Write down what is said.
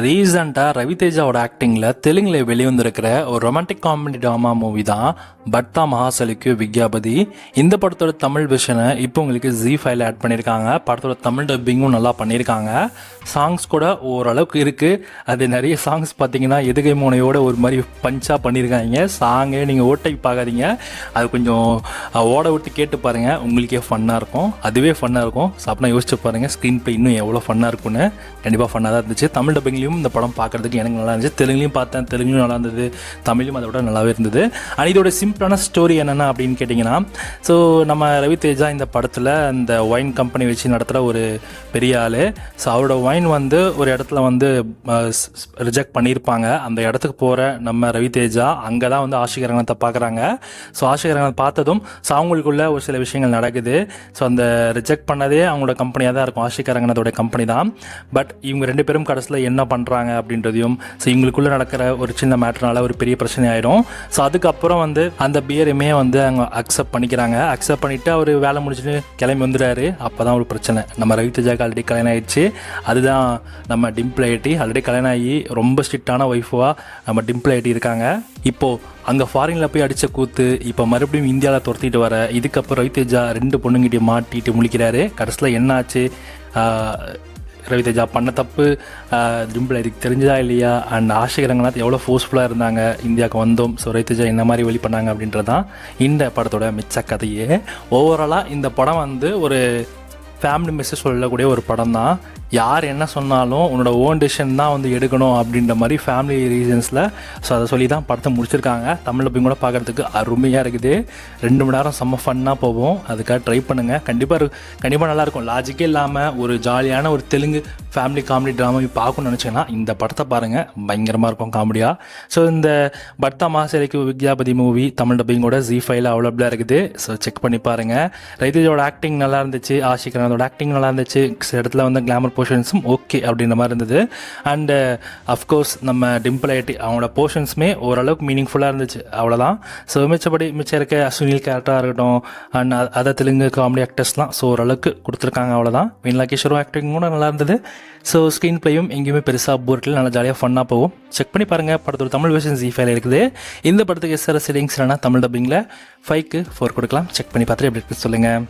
ரீசெண்டாக ரவிதேஜாவோட ஆக்டிங்கில் தெலுங்கில் வெளிவந்திருக்கிற ஒரு ரொமான்டிக் காமெடி ட்ராமா மூவி தான் பட்தா மகாசலிக்கு விக்யாபதி. இந்த படத்தோட தமிழ் விஷனை இப்போ உங்களுக்கு ZEE5 ஆட் பண்ணியிருக்காங்க. படத்தோட தமிழ் டப்பிங்கும் நல்லா பண்ணியிருக்காங்க. சாங்ஸ் கூட ஓரளவுக்கு இருக்குது. அது நிறைய சாங்ஸ் பார்த்தீங்கன்னா எதுகை மூனையோட ஒரு மாதிரி பஞ்சாக பண்ணியிருக்காங்க. சாங்கே நீங்கள் ஓட்டை பார்க்காதீங்க, அது கொஞ்சம் ஓட விட்டு கேட்டு பாருங்கள், உங்களுக்கே ஃபன்னாக இருக்கும். அதுவே ஃபன்னாக இருக்கும். ஸோ அப்படின்னா யோசிச்சு பாருங்கள், ஸ்க்ரீன் ப்ளே இன்னும் எவ்வளோ ஃபன்னாக இருக்குன்னு. கண்டிப்பாக ஃபன்னாக தான் இருந்துச்சு. தமிழ் டப்பிங் இந்த படம் பார்க்கறதுக்கு எனக்கு நல்லா இருந்துச்சு. தெலுங்குலையும் பார்த்தேன், தெலுங்குலையும் நல்லா இருந்தது, தமிழும் அதை விட நல்லாவே இருந்தது. அண்ட் இதோட சிம்பிளான ஸ்டோரி என்னென்ன அப்படின்னு கேட்டிங்கன்னா, ஸோ நம்ம ரவிதேஜா இந்த படத்தில் இந்த ஒயின் கம்பெனி வச்சு நடத்துகிற ஒரு பெரிய ஆள். ஸோ அவரோட ஒயின் வந்து ஒரு இடத்துல வந்து ரிஜெக்ட் பண்ணியிருப்பாங்க. அந்த இடத்துக்கு போகிற நம்ம ரவிதேஜா அங்கே தான் வந்து ஆஷிகரங்கத்தை பார்க்குறாங்க. ஸோ ஆஷிகரங்கத்தை பார்த்ததும் ஸோ அவங்களுக்குள்ள ஒரு சில விஷயங்கள் நடக்குது. ஸோ அந்த ரிஜெக்ட் பண்ணதே அவங்களோட கம்பெனியாக தான் இருக்கும், ஆஷிகரங்கனத்தோட கம்பெனி தான். பட் இவங்க ரெண்டு பேரும் கடைசியில் என்ன பண்ணுறாங்க அப்படின்றதையும், ஸோ இவங்களுக்குள்ளே நடக்கிற ஒரு சின்ன மேட்டர்னால ஒரு பெரிய பிரச்சனை ஆகிடும். ஸோ அதுக்கப்புறம் வந்து அந்த பியருமே வந்து அவங்க அக்செப்ட் பண்ணிக்கிறாங்க. அக்செப்ட் பண்ணிவிட்டு அவர் வேலை முடிச்சுட்டு கிளம்பி வந்துடுறாரு. அப்போ தான் ஒரு பிரச்சனை. நம்ம ரவிதேஜாக்கு ஆல்ரெடி கல்யாணம் ஆகிடுச்சு. அதுதான் நம்ம டிம்பிள் ஐடி. ஆல்ரெடி கல்யாணம் ஆகி ரொம்ப ஸ்ட்ரிக்டான ஒய்ஃபாக நம்ம டிம்பிள் ஐடி இருக்காங்க. இப்போது அங்கே ஃபாரினில் போய் அடித்த கூத்து இப்போ மறுபடியும் இந்தியாவில் துரத்திட்டு வர. இதுக்கப்புறம் ரவிதேஜா ரெண்டு பொண்ணுங்கிட்டே மாட்டிட்டு முழிக்கிறாரு. கடைசியில் என்ன ஆச்சு, ரவிதேஜா பண்ண தப்பு டிம்பிள் இதுக்கு தெரிஞ்சதா இல்லையா, அண்ட் ஆஷிகரங்கநாத் எவ்வளோ ஃபோர்ஸ்ஃபுல்லாக இருந்தாங்க இந்தியாவுக்கு வந்தோம், ஸோ ரவிதேஜா என்ன மாதிரி வெளி பண்ணாங்க அப்படின்றது தான் இந்த படத்தோட மிச்ச கதையே. ஓவராலாக இந்த படம் வந்து ஒரு ஃபேமிலி மெசேஜ் சொல்லக்கூடிய ஒரு படம் தான். யார் என்ன சொன்னாலும் உன்னோட ஓன் டிசிஷன் தான் வந்து எடுக்கணும் அப்படின்ற மாதிரி ஃபேமிலி ரீசன்ஸில் ஸோ அதை சொல்லி தான் படத்தை முடிச்சிருக்காங்க. தமிழில் போய் கூட பார்க்குறதுக்கு அருமையாக இருக்குது. 2 மணி நேரம் செம்ம ஃபன்னாக போகும். அதுக்காக ட்ரை பண்ணுங்கள். கண்டிப்பாக நல்லாயிருக்கும். லாஜிக்கே இல்லாமல் ஒரு ஜாலியான ஒரு தெலுங்கு ஃபேமிலி காமெடி ட்ராமா பார்க்கணும்னு நினச்சிங்கன்னா இந்த படத்தை பாருங்கள், பயங்கரமாக இருக்கும் காமெடியாக. ஸோ இந்த பட்தா மகாசலிக்கு விக்யாபதி மூவி தமிழ் டப்பிங்கோட ZEE5 அவைலபிளாக இருக்குது. ஸோ செக் பண்ணி பாருங்கள். ரவிதேஜாவோட ஆக்டிங் நல்லா இருந்துச்சு, ஆஷிகரங்கனோட ஆக்டிங் நல்லா இருந்துச்சு. சில இடத்துல வந்து கிளாமர் போர்ஷன்ஸும் ஓகே அப்படின்ற மாதிரி இருந்தது. அண்டு அஃப்கோர்ஸ் நம்ம டிம்பிள் ஐடி அவங்களோட போர்ஷன்ஸுமே ஓரளவுக்கு மீனிங்ஃபுல்லாக இருந்துச்சு, அவ்வளோதான். ஸோ மிச்சம் இருக்க சுனில் கேரக்டராக இருக்கட்டும் அண்ட் அதை தெலுங்கு காமெடி ஆக்டர்ஸ்லாம் ஸோ ஓரளவுக்கு கொடுத்துருக்காங்க, அவ்வளோதான். வெண்ணிலா கிஷோரும் ஆக்டிங் கூட நல்லா இருந்தது. ஸோ ஸ்க்ரீன் பிளேயும் எங்கேயுமே பெருசாக போர்ட்டில் நல்லா ஜாலியாக ஃபன்னாக போகும். செக் பண்ணி பாருங்கள். படத்தோட தமிழ் வெர்ஷன் ZEE5 இருக்குது. இந்த படத்துக்கு SRS ரேட்டிங்ஸ் இல்லைனா தமிழ் டப்பிங்கில் 5க்கு 4 கொடுக்கலாம். செக் பண்ணி பார்த்துட்டு எப்படி இருக்குன்னு சொல்லுங்கள்.